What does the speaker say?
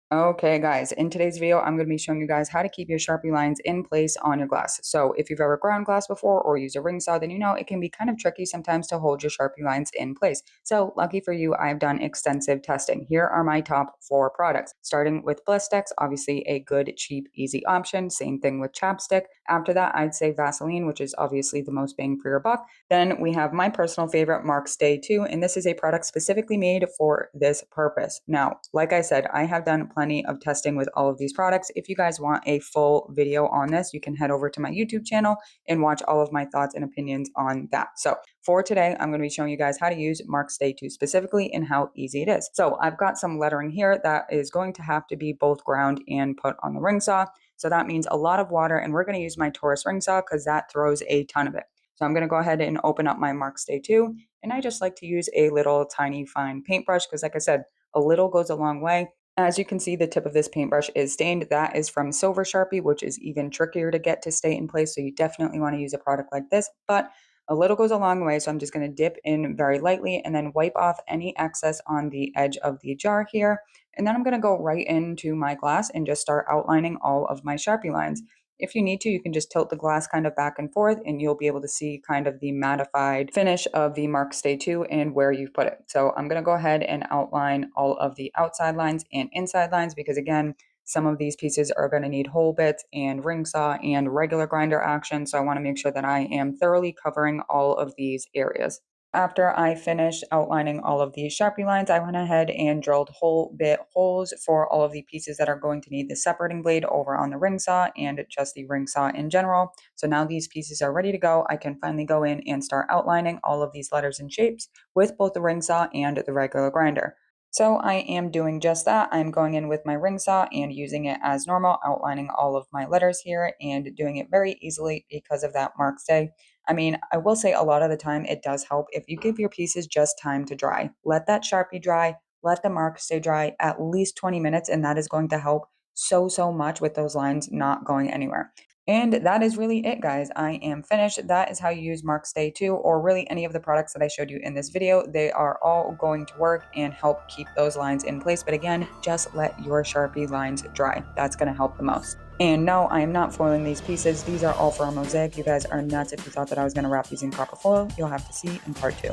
Okay, guys, in today's video, I'm going to be showing you guys how to keep your Sharpie lines in place on your glass. So if you've ever ground glass before or used a ring saw, then you know it can be kind of tricky sometimes to hold your Sharpie lines in place. So lucky for you, I've done extensive testing. Here are my top 4 products, starting with Blistex, obviously a good, cheap, easy option. Same thing with chapstick. After that, I'd say Vaseline, which is obviously the most bang for your buck. Then we have my personal favorite, Mark Stay 2, and this is a product specifically made for this purpose. Now, like I said, I have done plenty of testing with all of these products. If you guys want a full video on this, you can head over to my YouTube channel and watch all of my thoughts and opinions on that. So for today, I'm going to be showing you guys how to use Mark Stay 2 specifically and how easy it is. So I've got some lettering here that is going to have to be both ground and put on the ring saw. So that means a lot of water, and we're going to use my Taurus ring saw because that throws a ton of it. So I'm going to go ahead and open up my Mark Stay 2, and I just like to use a little tiny fine paintbrush because, like I said, a little goes a long way. As you can see, the tip of this paintbrush is stained. That is from Silver Sharpie, which is even trickier to get to stay in place. So you definitely want to use a product like this, but a little goes a long way. So I'm just going to dip in very lightly and then wipe off any excess on the edge of the jar here. And then I'm going to go right into my glass and just start outlining all of my Sharpie lines. If you need to, you can just tilt the glass kind of back and forth and you'll be able to see kind of the mattified finish of the Mark Stay 2 and where you've put it. So I'm going to go ahead and outline all of the outside lines and inside lines because, again, some of these pieces are going to need hole bits and ring saw and regular grinder action. So I want to make sure that I am thoroughly covering all of these areas. After I finished outlining all of these Sharpie lines, I went ahead and drilled hole bit holes for all of the pieces that are going to need the separating blade over on the ring saw and just the ring saw in general. So now these pieces are ready to go. I can finally go in and start outlining all of these letters and shapes with both the ring saw and the regular grinder. So I am doing just that. I'm going in with my ring saw and using it as normal, outlining all of my letters here and doing it very easily because of that Mark Stay. I mean, I will say a lot of the time it does help if you give your pieces just time to dry. Let that Sharpie dry, let the mark stay dry at least 20 minutes, and that is going to help so much with those lines not going anywhere. And that is really it, guys. I am finished. That is how you use Mark Stay 2, or really any of the products that I showed you in this video. They are all going to work and help keep those lines in place. But again, just let your Sharpie lines dry. That's going to help the most. And no, I am not foiling these pieces. These are all for a mosaic. You guys are nuts if you thought that I was going to wrap these in copper foil. You'll have to see in part 2.